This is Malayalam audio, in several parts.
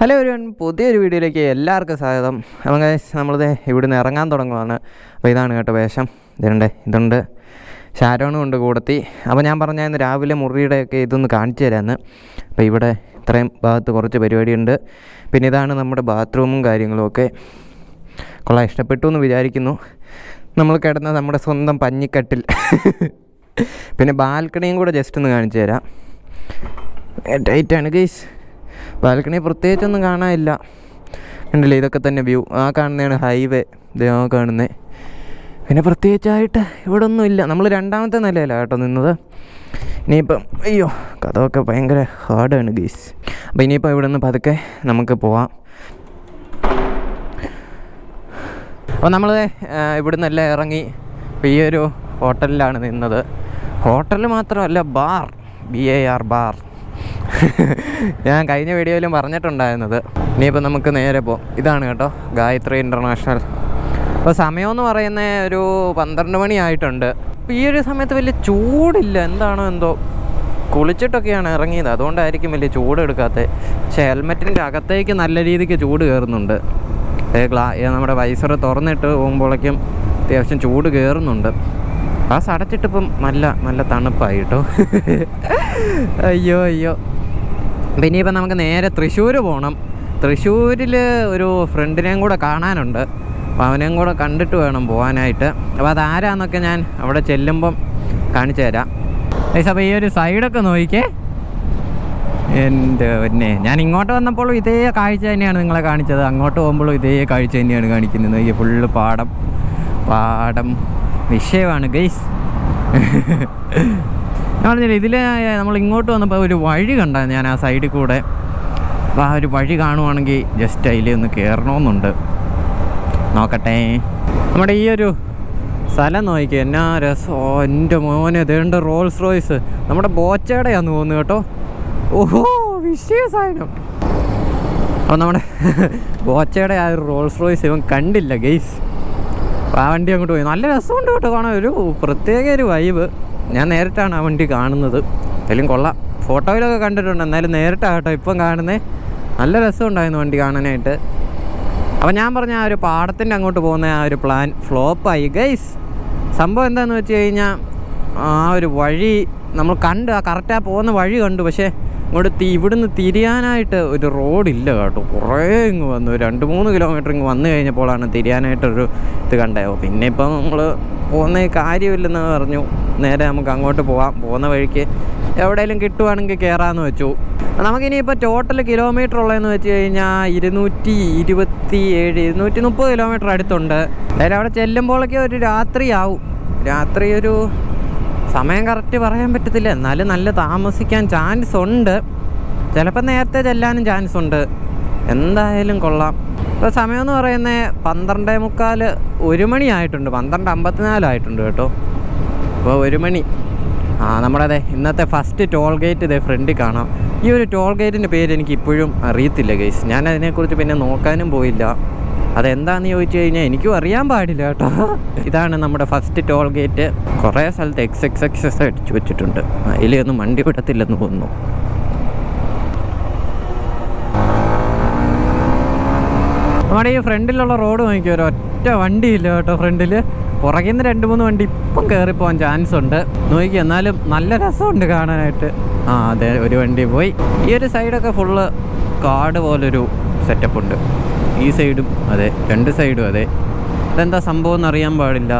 ഹലോ എവരിവൺ, പുതിയൊരു വീഡിയോയിലേക്ക് എല്ലാവർക്കും സ്വാഗതം. അപ്പോൾ ഗൈസ് നമ്മളിത് ഇവിടുന്ന് ഇറങ്ങാൻ തുടങ്ങുവാണ്. അപ്പോൾ ഇതാണ് കേട്ടോ വേഷം. ഇതുണ്ട് ഷാരോണും ഉണ്ട് കൂടത്തി. അപ്പോൾ ഞാൻ പറഞ്ഞായിരുന്നു രാവിലെ മുറിയുടെയൊക്കെ ഇതൊന്ന് കാണിച്ചു തരാമെന്ന്. അപ്പോൾ ഇവിടെ ഇത്രയും ഭാഗത്ത് കുറച്ച് പരിപാടിയുണ്ട്. പിന്നെ ഇതാണ് നമ്മുടെ ബാത്റൂമും കാര്യങ്ങളുമൊക്കെ. കൊള്ളാം, ഇഷ്ടപ്പെട്ടു എന്ന് വിചാരിക്കുന്നു. നമ്മൾ കിടന്ന നമ്മുടെ സ്വന്തം പഞ്ഞിക്കട്ടിൽ. പിന്നെ ബാൽക്കണിയും കൂടെ ജസ്റ്റ് ഒന്ന് കാണിച്ചു തരാം. ടൈറ്റാണ് ഗൈസ്. ബാൽക്കണി പ്രത്യേകിച്ചൊന്നും കാണാനില്ല. ഉണ്ടല്ലേ, ഇതൊക്കെ തന്നെ വ്യൂ. ആ കാണുന്നതാണ് ഹൈവേ. ഇത് ആ കാണുന്നത്. പിന്നെ പ്രത്യേകിച്ചായിട്ട് ഇവിടെ ഒന്നും ഇല്ല. നമ്മൾ രണ്ടാമത്തെ നിലയിലാണ് കേട്ടോ നിന്നത്. ഇനിയിപ്പം അയ്യോ കഥമൊക്കെ ഭയങ്കര ഹാർഡാണ് ഗൈസ്. അപ്പോൾ ഇനിയിപ്പോൾ ഇവിടെ നിന്ന് പതുക്കെ നമുക്ക് പോവാം. അപ്പോൾ നമ്മൾ ഇവിടെ നിന്നെല്ലാം ഇറങ്ങി ഇപ്പോൾ ഈ ഒരു ഹോട്ടലിലാണ് നിന്നത്. ഹോട്ടൽ മാത്രമല്ല, ബാർ, BAR ബാർ. ഞാൻ കഴിഞ്ഞ വീഡിയോയിലും പറഞ്ഞിട്ടുണ്ടായിരുന്നത്. ഇനിയിപ്പോൾ നമുക്ക് നേരെ പോകാം. ഇതാണ് കേട്ടോ ഗായത്രി ഇൻ്റർനാഷണൽ. അപ്പോൾ സമയമെന്ന് പറയുന്നത് ഒരു 12 മണി ആയിട്ടുണ്ട്. അപ്പോൾ ഈ ഒരു സമയത്ത് വലിയ ചൂടില്ല. എന്താണോ എന്തോ, കുളിച്ചിട്ടൊക്കെയാണ് ഇറങ്ങിയത്, അതുകൊണ്ടായിരിക്കും വലിയ ചൂട് എടുക്കാത്തത്. പക്ഷേ ഹെൽമെറ്റിൻ്റെ അകത്തേക്ക് നല്ല രീതിക്ക് ചൂട് കയറുന്നുണ്ട്. നമ്മുടെ വൈസർ തുറന്നിട്ട് പോകുമ്പോഴേക്കും അത്യാവശ്യം ചൂട് കയറുന്നുണ്ട്. ഗ്ലാസ് അടച്ചിട്ടിപ്പം നല്ല തണുപ്പായി കേട്ടോ. അയ്യോ. അപ്പം ഇനിയിപ്പം നമുക്ക് നേരെ തൃശ്ശൂർ പോകണം. തൃശ്ശൂരിൽ ഒരു ഫ്രണ്ടിനെയും കൂടെ കാണാനുണ്ട്. അപ്പോൾ അവനെയും കൂടെ കണ്ടിട്ട് വേണം പോകാനായിട്ട്. അപ്പോൾ അതാരാന്നൊക്കെ ഞാൻ അവിടെ ചെല്ലുമ്പം കാണിച്ചു തരാം. അപ്പോൾ ഈ ഒരു സൈഡൊക്കെ നോക്കിക്കേ. എൻ്റെ പിന്നെ ഞാൻ ഇങ്ങോട്ട് വന്നപ്പോഴും ഇതേ കാഴ്ച തന്നെയാണ് നിങ്ങളെ കാണിച്ചത്. അങ്ങോട്ട് പോകുമ്പോഴും ഇതേ കാഴ്ച തന്നെയാണ് കാണിക്കുന്നത്. ഈ ഫുള്ള് പാടം വിഷയമാണ് ഗൈസ്. ഞാൻ പറഞ്ഞില്ല, ഇതിൽ നമ്മൾ ഇങ്ങോട്ട് വന്നപ്പോൾ ഒരു വഴി കണ്ടായിരുന്നു ഞാൻ ആ സൈഡിൽ കൂടെ. അപ്പോൾ ആ ഒരു വഴി കാണുവാണെങ്കിൽ ജസ്റ്റ് അതിൽ ഒന്ന് കയറണമെന്നുണ്ട്. നോക്കട്ടെ. നമ്മുടെ ഈ ഒരു സ്ഥലം നോക്കിക്കുക, എന്നാ രസം. എൻ്റെ മോനെ, ദേണ്ട റോൾസ് റോയ്സ്. നമ്മുടെ ബോച്ചയുടെയാന്ന് തോന്നുന്നു കേട്ടോ. ഓഹോ, വിഷയ സാധനം. അപ്പോൾ നമ്മുടെ ബോച്ചയുടെ ആ ഒരു റോൾസ് റോയ്സ് ഇവൻ കണ്ടില്ല ഗൈസ്. അപ്പോൾ ആ വണ്ടി അങ്ങോട്ട് പോയി. നല്ല രസമുണ്ട് കേട്ടോ കാണാൻ. ഒരു പ്രത്യേക ഒരു വൈബ്. ഞാൻ നേരിട്ടാണ് ആ വണ്ടി കാണുന്നത്. എല്ലാം കൊള്ളാം. ഫോട്ടോയിലൊക്കെ കണ്ടിട്ടുണ്ട്, എന്നാലും നേരിട്ടാണ് കേട്ടോ ഇപ്പം കാണുന്നത്. നല്ല രസമുണ്ടായിരുന്നു വണ്ടി കാണാനായിട്ട്. അപ്പോൾ ഞാൻ പറഞ്ഞ ആ ഒരു പാടത്തിൻ്റെ അങ്ങോട്ട് പോകുന്ന ആ ഒരു പ്ലാൻ ഫ്ലോപ്പായി ഗൈസ്. സംഭവം എന്താണെന്ന് വെച്ച് കഴിഞ്ഞാൽ ആ ഒരു വഴി നമ്മൾ കണ്ട്, ആ കറക്റ്റ് ആ പോകുന്ന വഴി കണ്ടു. പക്ഷേ ഇവിടുന്ന് തിരിയാനായിട്ട് ഒരു റോഡില്ല കേട്ടോ. കുറേ ഇങ്ങ് വന്നു, 2-3 കിലോമീറ്റർ ഇങ്ങ് വന്നു കഴിഞ്ഞപ്പോഴാണ് തിരിയാനായിട്ടൊരു ഇത് കണ്ടായോ. പിന്നെ ഇപ്പം നമ്മൾ പോകുന്ന കാര്യമില്ലെന്ന് പറഞ്ഞു. നേരെ നമുക്ക് അങ്ങോട്ട് പോവാം. പോകുന്ന വഴിക്ക് എവിടെയെങ്കിലും കിട്ടുവാണെങ്കിൽ കയറാമെന്ന് വെച്ചു. നമുക്കിനിയിപ്പോൾ ടോട്ടൽ കിലോമീറ്റർ ഉള്ളതെന്ന് വെച്ച് കഴിഞ്ഞാൽ 230 കിലോമീറ്റർ അടുത്തുണ്ട്. അതായത് അവിടെ ചെല്ലുമ്പോഴൊക്കെ ഒരു രാത്രി ഒരു സമയം കറക്റ്റ് പറയാൻ പറ്റത്തില്ല. എന്നാലും നല്ല താമസിക്കാൻ ചാൻസ് ഉണ്ട്. ചിലപ്പോൾ നേരത്തെ ചെല്ലാനും ചാൻസ് ഉണ്ട്. എന്തായാലും കൊള്ളാം. ഇപ്പോൾ സമയമെന്ന് പറയുന്നത് 12:45, 1 മണി ആയിട്ടുണ്ട്. 12:54 ആയിട്ടുണ്ട് കേട്ടോ. അപ്പോൾ 1 മണി. നമ്മുടെ ഇന്നത്തെ ഫസ്റ്റ് ടോൾ ഗേറ്റ് ഇതേ ഫ്രണ്ടിൽ കാണാം. ഈ ഒരു ടോൾ ഗേറ്റിൻ്റെ പേര് എനിക്ക് ഇപ്പോഴും അറിയത്തില്ല ഗൈസ്. ഞാൻ അതിനെക്കുറിച്ച് പിന്നെ നോക്കാനും പോയില്ല. അതെന്താണെന്ന് ചോദിച്ചു കഴിഞ്ഞാൽ എനിക്കും അറിയാൻ പാടില്ല കേട്ടോ. ഇതാണ് നമ്മുടെ ഫസ്റ്റ് ടോൾ ഗേറ്റ്. കുറേ സ്ഥലത്ത് XXX അടിച്ചു വെച്ചിട്ടുണ്ട്. അതിലൊന്നും വണ്ടി വിടത്തില്ലെന്ന് തോന്നുന്നു. നമ്മുടെ ഈ ഫ്രണ്ടിലുള്ള റോഡ് നോക്കിയോ, ഒരൊറ്റ വണ്ടിയില്ല കേട്ടോ ഫ്രണ്ടിൽ. പുറകിൽ നിന്ന് 2-3 വണ്ടി ഇപ്പം കയറിപ്പോകാൻ ചാൻസ് ഉണ്ട്. നോക്കി, എന്നാലും നല്ല രസമുണ്ട് കാണാനായിട്ട്. അതെ, ഒരു വണ്ടി പോയി. ഈ ഒരു സൈഡൊക്കെ ഫുള്ള് കാട് പോലൊരു സെറ്റപ്പ് ഉണ്ട്. ഈ സൈഡും അതെ, 2 സൈഡും അതെ. ഇതെന്താ സംഭവം എന്നറിയാൻ പാടില്ല.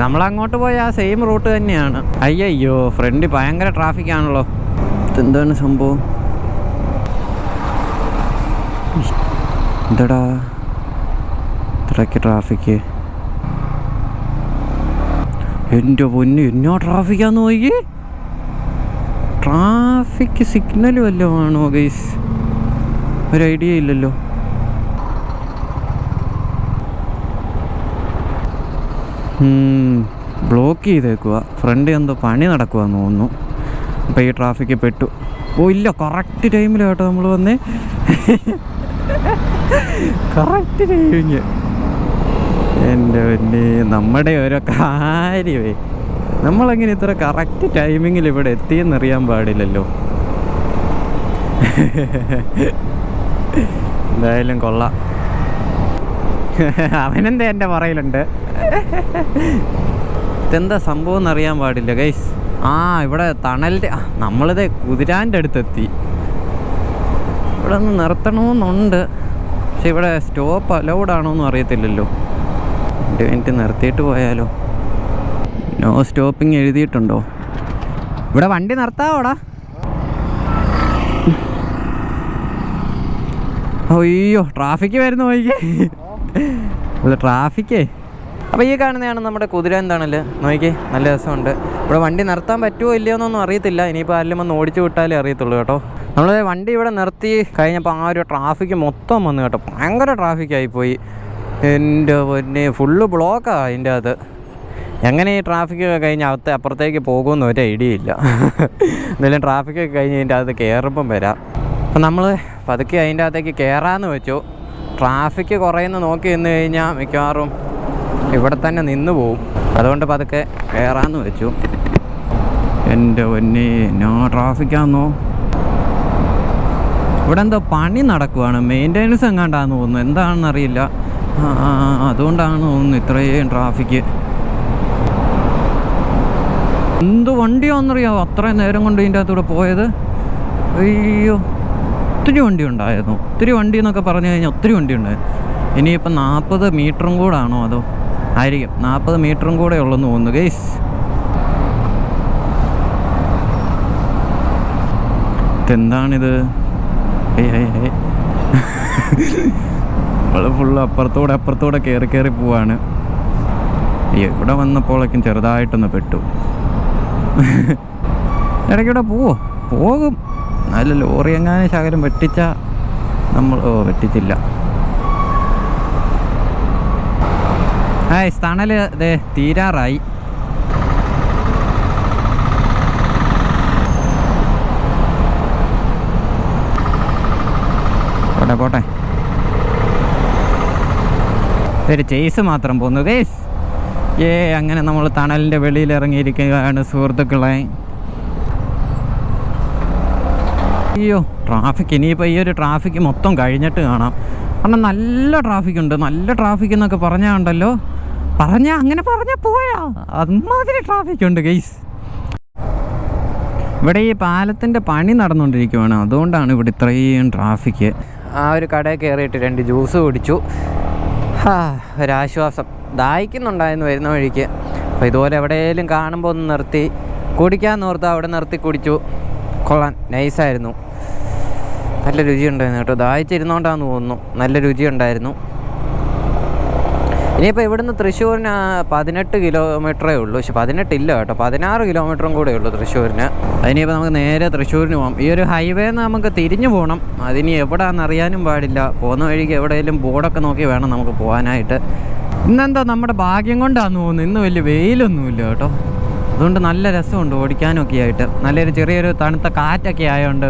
നമ്മളങ്ങോട്ട് പോയ ആ സെയിം റൂട്ട് തന്നെയാണ്. അയ്യോ, ഫ്രണ്ടിൽ ഭയങ്കര ട്രാഫിക്കാണല്ലോ. ഇതെന്താണ് സംഭവം? എന്താടാ ഇത്രയ്ക്ക് ട്രാഫിക്ക്? എൻ്റെ പൊന്നു, എന്നോ ട്രാഫിക്കാന്ന് നോക്കി. ട്രാഫിക് സിഗ്നൽ വല്ലതും ആണോ ഗൈസ്? ഒരു ഐഡിയ ഇല്ലല്ലോ. ബ്ലോക്ക് ചെയ്തേക്കുക. ഫ്രണ്ട് എന്തോ പണി നടക്കുവാന്ന് തോന്നുന്നു. അപ്പോൾ ഈ ട്രാഫിക്കിൽ പെട്ടു. ഇല്ല, കറക്റ്റ് ടൈമിൽ കേട്ടോ നമ്മൾ വന്നേ. Correct timing. എൻ്റെ പിന്നെ നമ്മുടെ ഓരോ കാര്യമേ, നമ്മളെങ്ങനെ ഇത്ര കറക്റ്റ് ടൈമിങ്ങിൽ ഇവിടെ എത്തിയെന്നറിയാൻ പാടില്ലല്ലോ. എന്തായാലും കൊള്ളാം. അവനെന്താ എൻ്റെ പറയലുണ്ട്. ഇതെന്താ സംഭവം എന്നറിയാൻ പാടില്ല ഗൈസ്. ഇവിടെ തണലിൻ്റെ നമ്മളിത് കുതിരാൻ്റെ അടുത്തെത്തി. ഇവിടെ ഒന്ന് നിർത്തണമെന്നുണ്ട്, പക്ഷെ ഇവിടെ സ്റ്റോപ്പ് അലൗഡ് ആണോ എന്നും അറിയത്തില്ലല്ലോ. 2 മിനിറ്റ് നിർത്തിയിട്ട് പോയാലോ? നോ സ്റ്റോപ്പിംഗ് എഴുതിയിട്ടുണ്ടോ? ഇവിടെ വണ്ടി നിർത്താവോടാ? അയ്യോ ട്രാഫിക്ക് വരുന്നു നോക്കിക്കേ. ഇവിടെ ട്രാഫിക്കേ. അപ്പോൾ ഈ കാണുന്നതാണ് നമ്മുടെ കുതിര എന്താണല്ലോ, നോക്കിക്കേ നല്ല രസമുണ്ട്. ഇവിടെ വണ്ടി നിർത്താൻ പറ്റുമോ ഇല്ലയോ എന്നൊന്നും അറിയത്തില്ല. ഇനിയിപ്പോൾ ആരെങ്കിലും ഒന്ന് ഓടിച്ചു വിട്ടാലേ അറിയത്തുള്ളൂ കേട്ടോ. നമ്മൾ വണ്ടി ഇവിടെ നിർത്തി കഴിഞ്ഞപ്പോൾ ആ ഒരു ട്രാഫിക്ക് മൊത്തം വന്നു കേട്ടോ. ഭയങ്കര ട്രാഫിക്കായിപ്പോയി. എൻ്റെ പൊന്നെ ഫുള്ള് ബ്ലോക്കാണ് അതിൻ്റെ അകത്ത്. എങ്ങനെ ഈ ട്രാഫിക്കൊക്കെ കഴിഞ്ഞ് അപ്പുറത്തേക്ക് പോകുമെന്ന് ഒരു ഐഡിയ ഇല്ല. എന്തായാലും ട്രാഫിക്കൊക്കെ കഴിഞ്ഞ് അതിൻ്റെ അകത്ത് കയറുമ്പം വരാം. അപ്പം നമ്മൾ പതുക്കെ അതിൻ്റെ അകത്തേക്ക് കയറാമെന്ന് വെച്ചു. ട്രാഫിക്ക് കുറയുന്ന നോക്കി നിന്ന് കഴിഞ്ഞാൽ മിക്കവാറും ഇവിടെ തന്നെ നിന്ന് പോവും. അതുകൊണ്ട് പതുക്കെ കയറാമെന്ന് വെച്ചു. എൻ്റെ പൊന്നെ നോ ട്രാഫിക്കാന്നോ. ഇവിടെ എന്തോ പണി നടക്കുവാണ്, മെയിൻ്റെനൻസ് എങ്ങാണ്ടാന്ന് തോന്നുന്നു, എന്താണെന്നറിയില്ല. അതുകൊണ്ടാണ് തോന്നുന്നു ഇത്രയും ട്രാഫിക്ക്. എന്ത് വണ്ടിയാണെന്നറിയാമോ അത്രയും നേരം കൊണ്ട് ഇതിൻ്റെ അകത്തൂടെ പോയത്. അയ്യോ ഒത്തിരി വണ്ടി ഉണ്ടായിരുന്നു. ഒത്തിരി വണ്ടി എന്നൊക്കെ പറഞ്ഞു കഴിഞ്ഞാൽ ഒത്തിരി വണ്ടി ഉണ്ടായിരുന്നു. ഇനിയിപ്പം 40 മീറ്ററും കൂടെ ആണോ അതോ ആയിരിക്കും, 40 മീറ്ററും കൂടെ ഉള്ളെന്ന് തോന്നുന്നു ഗൈസ്. ഇതെന്താണിത്? നമ്മൾ ഫുള്ള് അപ്പുറത്തൂടെ കയറി പോവാണ്. ഇവിടെ വന്നപ്പോഴേക്കും ചെറുതായിട്ടൊന്ന് പെട്ടു. ഇടയ്ക്കൂടെ പോകും. നല്ല ലോറി എങ്ങാനും ശകലം വെട്ടിച്ചാൽ നമ്മൾ വെട്ടിച്ചില്ല. തണൽ ദേ തീരാറായി. പോട്ടെ ഒരു ചേസ് മാത്രം പോന്നു ഗൈസ്. അങ്ങനെ നമ്മൾ തണലിൻ്റെ വെളിയിൽ ഇറങ്ങിയിരിക്കുകയാണ് സുഹൃത്തുക്കളെ. അയ്യോ ട്രാഫിക്. ഇനിയിപ്പോൾ ഈ ഒരു ട്രാഫിക്ക് മൊത്തം കഴിഞ്ഞിട്ട് കാണാം. കാരണം നല്ല ട്രാഫിക്കുണ്ട്. നല്ല ട്രാഫിക് എന്നൊക്കെ പറഞ്ഞാണ്ടല്ലോ, അങ്ങനെ പറഞ്ഞാൽ പോരാ, അമ്മാതിരി ട്രാഫിക്കുണ്ട് ഗൈസ്. ഇവിടെ ഈ പാലത്തിൻ്റെ പണി നടന്നുകൊണ്ടിരിക്കുവാണ്, അതുകൊണ്ടാണ് ഇവിടെ ഇത്രയും ട്രാഫിക്ക്. ആ ഒരു കടയിൽ കയറിയിട്ട് 2 ജ്യൂസ് കുടിച്ചു. ഒരാശ്വാസം. ദാഹിക്കുന്നുണ്ടായിരുന്നു വരുന്ന വഴിക്ക്. അപ്പോൾ ഇതുപോലെ എവിടെയെങ്കിലും കാണുമ്പോൾ ഒന്ന് നിർത്തി കുടിക്കാമെന്ന് ഓർത്ത് അവിടെ നിർത്തി കുടിച്ചു. കൊള്ളാൻ നൈസായിരുന്നു, നല്ല രുചിയുണ്ടായിരുന്നു കേട്ടോ. ദാഹിച്ചിരുന്നോണ്ടാന്ന് തോന്നുന്നു, നല്ല രുചിയുണ്ടായിരുന്നു. ഇനിയിപ്പോൾ ഇവിടുന്ന് തൃശ്ശൂരിന് 18 കിലോമീറ്ററേ ഉള്ളൂ. പക്ഷെ 18 ഇല്ല കേട്ടോ, 16 കിലോമീറ്ററും കൂടെ ഉള്ളൂ തൃശ്ശൂരിന്. അതിനിപ്പോൾ നമുക്ക് നേരെ തൃശ്ശൂരിന് പോകാം. ഈ ഒരു ഹൈവേന്ന് നമുക്ക് തിരിഞ്ഞു പോകണം. അതിനി എവിടെയാണെന്ന് അറിയാനും പാടില്ല. പോകുന്ന വഴിക്ക് എവിടെയെങ്കിലും ബോർഡൊക്കെ നോക്കി വേണം നമുക്ക് പോകാനായിട്ട്. ഇന്നെന്തോ നമ്മുടെ ഭാഗ്യം കൊണ്ടാന്ന് തോന്നുന്നു, ഇന്ന് വലിയ വെയിലൊന്നുമില്ല കേട്ടോ. അതുകൊണ്ട് നല്ല രസമുണ്ട് ഓടിക്കാനൊക്കെ ആയിട്ട്. നല്ലൊരു ചെറിയൊരു തണുത്ത കാറ്റൊക്കെ ആയതുകൊണ്ട്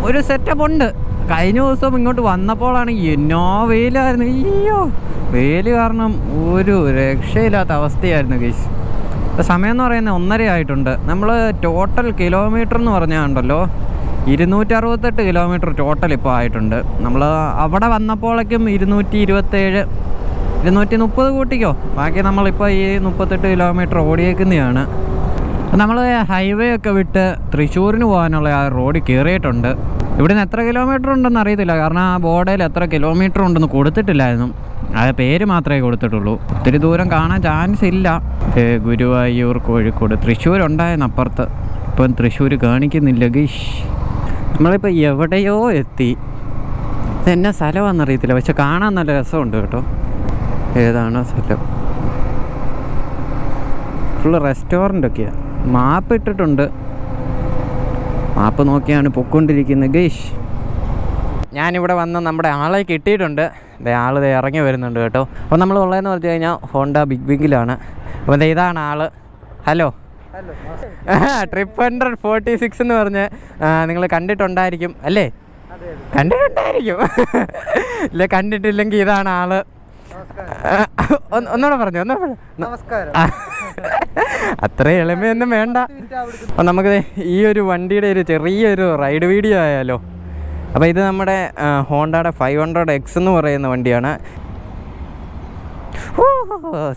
ഒരു സെറ്റപ്പ് ഉണ്ട്. കഴിഞ്ഞ ദിവസം ഇങ്ങോട്ട് വന്നപ്പോഴാണ് എന്നോ വെയിലായിരുന്നു. അയ്യോ വെയിൽ കാരണം ഒരു രക്ഷയില്ലാത്ത അവസ്ഥയായിരുന്നു ഗൈസ്. ഇപ്പോൾ സമയം എന്ന് പറയുന്നത് 1:30 ആയിട്ടുണ്ട്. നമ്മൾ ടോട്ടൽ കിലോമീറ്റർ എന്ന് പറഞ്ഞാൽ 268 കിലോമീറ്റർ ടോട്ടൽ ഇപ്പോൾ ആയിട്ടുണ്ട്. നമ്മൾ അവിടെ വന്നപ്പോഴേക്കും 227, 230 കൂട്ടിക്കോ. ബാക്കി നമ്മളിപ്പോൾ ഈ 38 കിലോമീറ്റർ ഓടിയേക്കുന്നതാണ്. നമ്മൾ ഹൈവേ ഒക്കെ വിട്ട് തൃശ്ശൂരിന് പോകാനുള്ള ആ റോഡ് കയറിയിട്ടുണ്ട്. ഇവിടുന്ന് എത്ര കിലോമീറ്റർ ഉണ്ടെന്ന് അറിയത്തില്ല, കാരണം ആ ബോർഡിൽ എത്ര കിലോമീറ്റർ ഉണ്ടെന്ന് കൊടുത്തിട്ടില്ലായിരുന്നു. ആ പേര് മാത്രമേ കൊടുത്തിട്ടുള്ളൂ. ഒത്തിരി ദൂരം കാണാൻ ചാൻസ് ഇല്ല. ഗുരുവായൂർ, കോഴിക്കോട്, തൃശ്ശൂർ ഉണ്ടായിരുന്നു അപ്പുറത്ത്. ഇപ്പം തൃശ്ശൂർ കാണിക്കുന്നില്ല ഗീഷ്. നമ്മളിപ്പോൾ എവിടെയോ എത്തി. ഇതെന്നാ സ്ഥലമാണെന്നറിയത്തില്ല, പക്ഷെ കാണാൻ നല്ല രസമുണ്ട് കേട്ടോ. ഏതാണ് സ്ഥലം? ഫുള്ള് റെസ്റ്റോറൻ്റൊക്കെയാണ്. മാപ്പ് ഇട്ടിട്ടുണ്ട്, മാപ്പ് നോക്കിയാണ് പൊയ്ക്കൊണ്ടിരിക്കുന്നത് ഗൈഷ്. ഞാനിവിടെ വന്ന് നമ്മുടെ ആളെ കിട്ടിയിട്ടുണ്ട്. ആൾ ഇറങ്ങി വരുന്നുണ്ട് കേട്ടോ. അപ്പോൾ നമ്മൾ ഉള്ളതെന്ന് പറഞ്ഞു കഴിഞ്ഞാൽ ഹോണ്ട ബിഗ് വിങ്ങിലാണ്. അപ്പോൾ ഇതാണ് ആൾ. ഹലോ, ട്രിപ്പ് 146 എന്ന് പറഞ്ഞ് നിങ്ങൾ കണ്ടിട്ടുണ്ടായിരിക്കും അല്ലേ? കണ്ടിട്ടുണ്ടായിരിക്കും. ഇല്ല കണ്ടിട്ടില്ലെങ്കിൽ ഇതാണ് ആള്. ഒന്നുകൂടെ പറഞ്ഞു. നമസ്കാരം. അത്ര എളിമയൊന്നും വേണ്ട. അപ്പം നമുക്ക് ഈ ഒരു വണ്ടിയുടെ ഒരു ചെറിയൊരു റൈഡ് വീഡിയോ ആയാലോ. അപ്പോൾ ഇത് നമ്മുടെ ഹോണ്ടയുടെ 500X എന്ന് പറയുന്ന വണ്ടിയാണ്.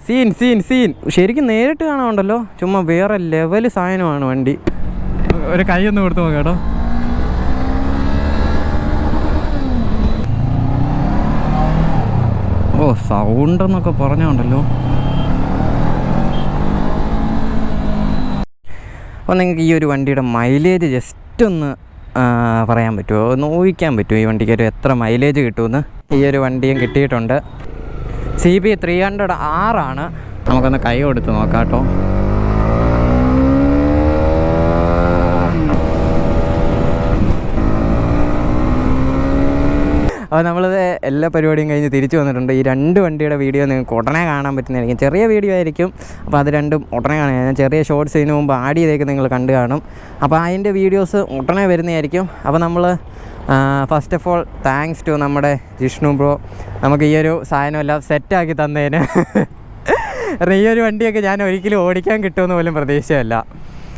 സീൻ സീൻ സീൻ ശരിക്കും നേരിട്ട് കാണാനുണ്ടല്ലോ, ചുമ്മാ വേറെ ലെവൽ സാധനമാണ് വണ്ടി. ഒരു കൈ ഒന്ന് കൊടുത്തു നോക്കാം കേട്ടോ. ഓ സൗണ്ട് എന്നൊക്കെ പറഞ്ഞുണ്ടല്ലോ. അപ്പോൾ നിങ്ങൾക്ക് ഈ ഒരു വണ്ടിയുടെ മൈലേജ് ജസ്റ്റ് ഒന്ന് പറയാൻ പറ്റുമോ, ഒന്ന് ഊഹിക്കാൻ പറ്റുമോ ഈ വണ്ടിക്ക് ഒരു എത്ര മൈലേജ് കിട്ടുമെന്ന്? ഈ ഒരു വണ്ടിയും കിട്ടിയിട്ടുണ്ട്. CB300 R. നമുക്കൊന്ന് കൈ കൊടുത്ത് നോക്കാം കേട്ടോ. അപ്പോൾ നമ്മളിത് എല്ലാ പരിപാടിയും കഴിഞ്ഞ് തിരിച്ചു വന്നിട്ടുണ്ട്. ഈ 2 വണ്ടിയുടെ വീഡിയോ നിങ്ങൾക്ക് ഉടനെ കാണാൻ പറ്റുന്നതായിരിക്കും. ചെറിയ വീഡിയോ ആയിരിക്കും, അപ്പോൾ അത് രണ്ടും ഉടനെ കാണാൻ. ഞാൻ ചെറിയ ഷോർട്സ് ഇതിന് മുമ്പ് ആഡ് ചെയ്തേക്ക് നിങ്ങൾ കണ്ടു കാണും. അപ്പോൾ അതിൻ്റെ വീഡിയോസ് ഉടനെ വരുന്നതായിരിക്കും. അപ്പോൾ നമ്മൾ first of all thanks to നമ്മുടെ ജിഷ്ണു ബ്രോ, നമുക്ക് ഈ ഒരു സാധനമെല്ലാം സെറ്റാക്കി തന്നതിന്. കാരണം ഈ ഒരു വണ്ടിയൊക്കെ ഞാൻ ഒരിക്കലും ഓടിക്കാൻ കിട്ടുമെന്ന് പോലും പ്രതീക്ഷയല്ല.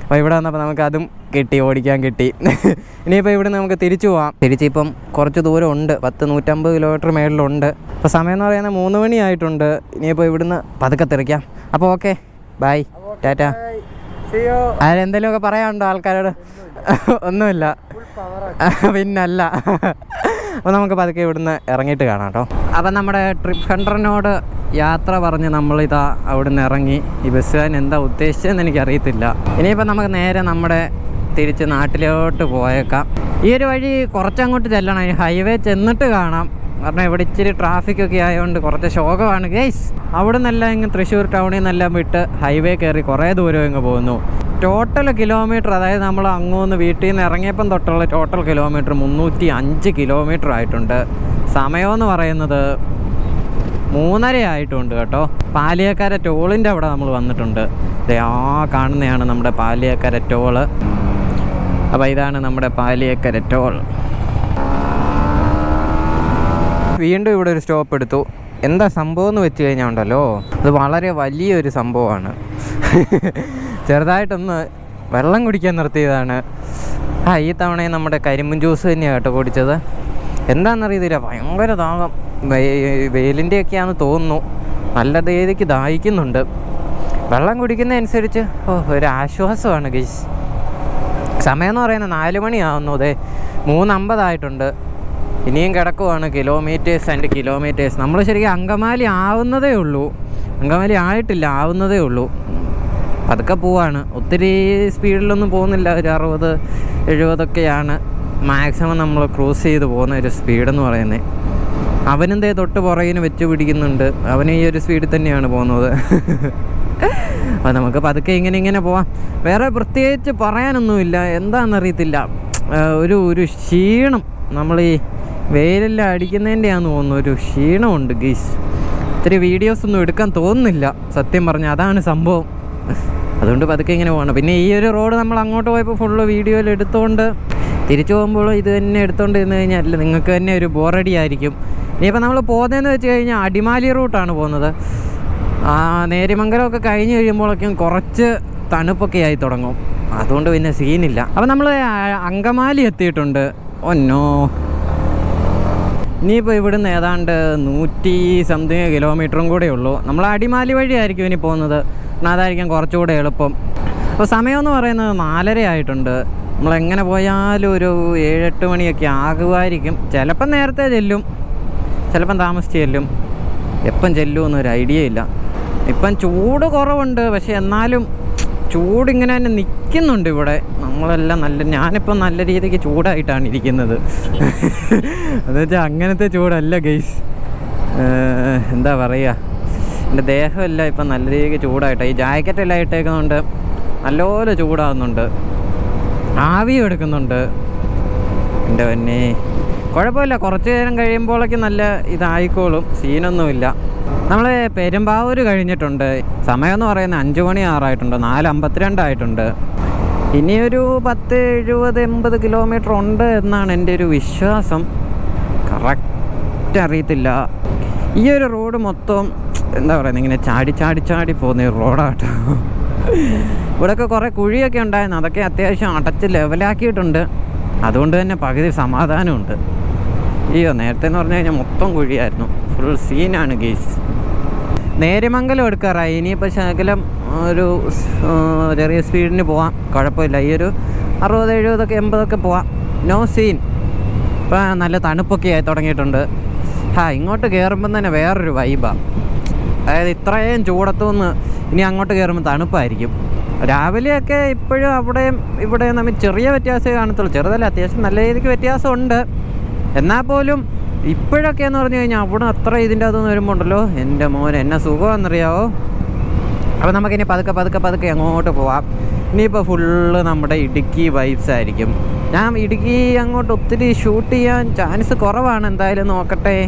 അപ്പോൾ ഇവിടെ വന്നപ്പോൾ നമുക്കതും കിട്ടി, ഓടിക്കാൻ കിട്ടി. ഇനിയിപ്പോൾ ഇവിടെ നമുക്ക് തിരിച്ചു പോവാം. തിരിച്ചിപ്പം കുറച്ച് ദൂരം ഉണ്ട്, 150 കിലോമീറ്റർ മേളിലുണ്ട്. അപ്പോൾ സമയം എന്ന് പറയുന്നത് 3 മണിയായിട്ടുണ്ട്. ഇനിയിപ്പോൾ ഇവിടുന്ന് പതുക്കെ തെറിക്കാം. അപ്പോൾ ഓക്കെ, ബൈ, ടാറ്റ. അതിലെന്തെങ്കിലുമൊക്കെ പറയാനുണ്ടോ ആൾക്കാരോട്? ഒന്നുമില്ല, പിന്നല്ല. അപ്പോൾ നമുക്ക് പതുക്കെ ഇവിടുന്ന് ഇറങ്ങിയിട്ട് കാണാം കേട്ടോ. അപ്പം നമ്മുടെ ട്രിപ്പ് ഹണ്ടറിനോട് യാത്ര പറഞ്ഞ് നമ്മളിതാ അവിടുന്ന് ഇറങ്ങി. ഈ ബസ്സുകാരൻ എന്താ ഉദ്ദേശിച്ചതെന്ന് എനിക്കറിയത്തില്ല. ഇനിയിപ്പോൾ നമുക്ക് നേരെ നമ്മുടെ തിരിച്ച് നാട്ടിലോട്ട് പോയേക്കാം. ഈ ഒരു വഴി കുറച്ചങ്ങോട്ട് ചെല്ലണം, ഈ ഹൈവേ ചെന്നിട്ട് കാണാം. കാരണം ഇവിടെ ഇച്ചിരി ട്രാഫിക്കൊക്കെ ആയതുകൊണ്ട് കുറച്ച് ശോകമാണ് ഗൈസ്. അവിടെ നിന്നെല്ലാം ഇങ്ങ് തൃശ്ശൂർ ടൗണിൽ നിന്നെല്ലാം വിട്ട് ഹൈവേ കയറി കുറേ ദൂരം ഇങ്ങ് പോകുന്നു. ടോട്ടൽ കിലോമീറ്റർ, അതായത് നമ്മൾ അങ്ങോന്ന് വീട്ടിൽ നിന്ന് ഇറങ്ങിയപ്പം തൊട്ടുള്ള ടോട്ടൽ കിലോമീറ്റർ 305 കിലോമീറ്റർ ആയിട്ടുണ്ട്. സമയമെന്ന് പറയുന്നത് 3:30 ആയിട്ടുണ്ട് കേട്ടോ. പാലിയേക്കര ടോളിൻ്റെ അവിടെ നമ്മൾ വന്നിട്ടുണ്ട്. കാണുന്നതാണ് നമ്മുടെ പാലിയേക്കര ടോള്. അപ്പോൾ ഇതാണ് നമ്മുടെ പാലിയേക്കര ടോൾ. വീണ്ടും ഇവിടെ ഒരു സ്റ്റോപ്പ് എടുത്തു. എന്താ സംഭവം എന്ന് വെച്ച് കഴിഞ്ഞാൽ ഉണ്ടല്ലോ, അത് വളരെ വലിയൊരു സംഭവമാണ്. ചെറുതായിട്ടൊന്ന് വെള്ളം കുടിക്കാൻ നിർത്തിയതാണ്. ഈ തവണയും നമ്മുടെ കരിമ്പും ജ്യൂസ് തന്നെയാണ് കേട്ടോ കുടിച്ചത്. എന്താണെന്നറിയത്തില്ല, ഭയങ്കര ദാഹം. വെയിലിൻ്റെയൊക്കെയാണെന്ന് തോന്നുന്നു. നല്ല രീതിക്ക് ദാഹിക്കുന്നുണ്ട്. വെള്ളം കുടിക്കുന്നതനുസരിച്ച് ഒരു ആശ്വാസമാണ് ഗൈസ്. സമയം എന്ന് പറയുന്നത് 4 മണിയാവുന്നു. അതെ 3:50 ആയിട്ടുണ്ട്. ഇനിയും കിടക്കുവാണ് കിലോമീറ്റേഴ്സ് ആൻഡ് കിലോമീറ്റേഴ്സ്. നമ്മൾ ശരിക്കും അങ്കമാലി ആവുന്നതേ ഉള്ളൂ, അങ്കമാലി ആയിട്ടില്ല, ആവുന്നതേ ഉള്ളൂ. പതുക്കെ പോവാണ്, ഒത്തിരി സ്പീഡിലൊന്നും പോകുന്നില്ല. ഒരു 60-70 മാക്സിമം നമ്മൾ ക്രൂസ് ചെയ്ത് പോകുന്ന ഒരു സ്പീഡെന്ന് പറയുന്നത്. അവനെന്തേ തൊട്ട് പുറകിന് വെച്ച് പിടിക്കുന്നുണ്ട്. അവന് ഈ ഒരു സ്പീഡിൽ തന്നെയാണ് പോകുന്നത്. അപ്പോൾ നമുക്ക് പതുക്കെ ഇങ്ങനെ പോവാം. വേറെ പ്രത്യേകിച്ച് പറയാനൊന്നുമില്ല. എന്താണെന്നറിയത്തില്ല, ഒരു ക്ഷീണം. നമ്മൾ ഈ വെയിലെല്ലാം അടിക്കുന്നതിൻ്റെയാണെന്ന് തോന്നുന്നു, ഒരു ക്ഷീണമുണ്ട് ഗീസ്. ഇത്തിരി വീഡിയോസൊന്നും എടുക്കാൻ തോന്നുന്നില്ല സത്യം പറഞ്ഞാൽ, അതാണ് സംഭവം. അതുകൊണ്ട് പതുക്കെ ഇങ്ങനെ പോകണം. പിന്നെ ഈ ഒരു റോഡ് നമ്മൾ അങ്ങോട്ട് പോയപ്പോൾ ഫുള്ള് വീഡിയോയിൽ എടുത്തുകൊണ്ട് തിരിച്ചു പോകുമ്പോൾ ഇത് തന്നെ എടുത്തുകൊണ്ട് ഇരുന്ന് കഴിഞ്ഞാൽ നിങ്ങൾക്ക് തന്നെ ഒരു ബോറടി ആയിരിക്കും. ഇനിയിപ്പോൾ നമ്മൾ പോകുന്നതെന്ന് വെച്ച് കഴിഞ്ഞാൽ അടിമാലി റൂട്ടാണ് പോകുന്നത്. നേരിമംഗലമൊക്കെ കഴിഞ്ഞ് കഴിയുമ്പോഴേക്കും കുറച്ച് തണുപ്പൊക്കെ ആയി തുടങ്ങും. അതുകൊണ്ട് പിന്നെ സീനില്ല. അപ്പോൾ നമ്മൾ അങ്കമാലി എത്തിയിട്ടുണ്ട്. ഒന്നോ ഇനിയിപ്പോൾ ഇവിടുന്ന് ഏതാണ്ട് 100 കിലോമീറ്ററും കൂടെ ഉള്ളൂ. നമ്മൾ അടിമാലി വഴിയായിരിക്കും ഇനി പോകുന്നത്. അതായിരിക്കും കുറച്ചുകൂടെ എളുപ്പം. അപ്പോൾ സമയമെന്ന് പറയുന്നത് 4:30 ആയിട്ടുണ്ട്. നമ്മളെങ്ങനെ പോയാലും ഒരു 7-8 മണിയൊക്കെ ആകുമായിരിക്കും. ചിലപ്പം നേരത്തെ ചെല്ലും, ചിലപ്പം താമസിച്ച് ചെല്ലും. എപ്പം ചെല്ലുമെന്നൊരു ഐഡിയ ഇല്ല. ഇപ്പം ചൂട് കുറവുണ്ട്, പക്ഷെ എന്നാലും ചൂടിങ്ങനെ തന്നെ നിൽക്കുന്നുണ്ട് ഇവിടെ. നമ്മളെല്ലാം ഞാനിപ്പം നല്ല രീതിക്ക് ചൂടായിട്ടാണ് ഇരിക്കുന്നത്. എന്നുവെച്ചാൽ അങ്ങനത്തെ ചൂടല്ല ഗൈസ്. എന്താ പറയുക, എൻ്റെ ദേഹമെല്ലാം ഇപ്പം നല്ല രീതിക്ക് ചൂടായിട്ടാണ്. ഈ ജാക്കറ്റെല്ലാം ഇട്ടേക്കുന്നുണ്ട്, നല്ലപോലെ ചൂടാകുന്നുണ്ട്, ആവി എടുക്കുന്നുണ്ട്. എൻ്റെ പിന്നെ കുഴപ്പമില്ല, കുറച്ച് നേരം കഴിയുമ്പോഴേക്കും നല്ല ഇതായിക്കോളും, സീനൊന്നുമില്ല. നമ്മൾ പെരുമ്പാവൂർ കഴിഞ്ഞിട്ടുണ്ട്. സമയമെന്ന് പറയുന്നത് 5 മണി ആറായിട്ടുണ്ട്, 4:52 ആയിട്ടുണ്ട്. ഇനിയൊരു 10-70-80 കിലോമീറ്റർ ഉണ്ട് എന്നാണ് എൻ്റെ ഒരു വിശ്വാസം. കറക്റ്റ് അറിയത്തില്ല. ഈ ഒരു റോഡ് മൊത്തം എന്താ പറയുന്നത്, ഇങ്ങനെ ചാടി പോകുന്ന ഒരു റോഡാട്ടോ. ഇവിടെയൊക്കെ കുറേ കുഴിയൊക്കെ ഉണ്ടായിരുന്നു, അതൊക്കെ അത്യാവശ്യം അടച്ച് ലെവലാക്കിയിട്ടുണ്ട്. അതുകൊണ്ട് തന്നെ പകുതി സമാധാനമുണ്ട്. അയ്യോ, നേരത്തെ എന്ന് പറഞ്ഞു കഴിഞ്ഞാൽ മൊത്തം കുഴിയായിരുന്നു. ഫുൾ സീനാണ് ഗെയ്സ്. നേര്യമംഗലം എടുക്കാറായി. ഇനിയിപ്പോൾ ശകലം ഒരു ചെറിയ സ്പീഡിന് പോവാം, കുഴപ്പമില്ല. ഈ ഒരു 60, 70, 80 പോവാം, നോ സീൻ. ഇപ്പം നല്ല തണുപ്പൊക്കെ ആയി തുടങ്ങിയിട്ടുണ്ട്. ഇങ്ങോട്ട് കയറുമ്പം തന്നെ വേറൊരു വൈബാണ്. അതായത് ഇത്രയും ചൂടത്തുനിന്ന് ഇനി അങ്ങോട്ട് കയറുമ്പോൾ തണുപ്പായിരിക്കും. രാവിലെയൊക്കെ ഇപ്പോഴും അവിടെയും ഇവിടെയും തമ്മിൽ ചെറിയ വ്യത്യാസമേ കാണത്തുള്ളൂ. ചെറുതല്ല, അത്യാവശ്യം നല്ല രീതിക്ക് വ്യത്യാസമുണ്ട്. എന്നാൽ പോലും ഇപ്പോഴൊക്കെ എന്ന് പറഞ്ഞു കഴിഞ്ഞാൽ അവിടെ അത്ര ഇതിൻ്റെ അതൊന്നും വരുമ്പോൾ ഉണ്ടല്ലോ, എൻ്റെ മോൻ എന്നെ സുഖമാണെന്നറിയാവോ. അപ്പോൾ നമുക്കിനി പതുക്കെ അങ്ങോട്ട് പോവാം. ഇനിയിപ്പോൾ ഫുള്ള് നമ്മുടെ ഇടുക്കി വൈബ്സ് ആയിരിക്കും. ഞാൻ ഇടുക്കി അങ്ങോട്ട് ഒത്തിരി ഷൂട്ട് ചെയ്യാൻ ചാൻസ് കുറവാണ്. എന്തായാലും നോക്കട്ടെ.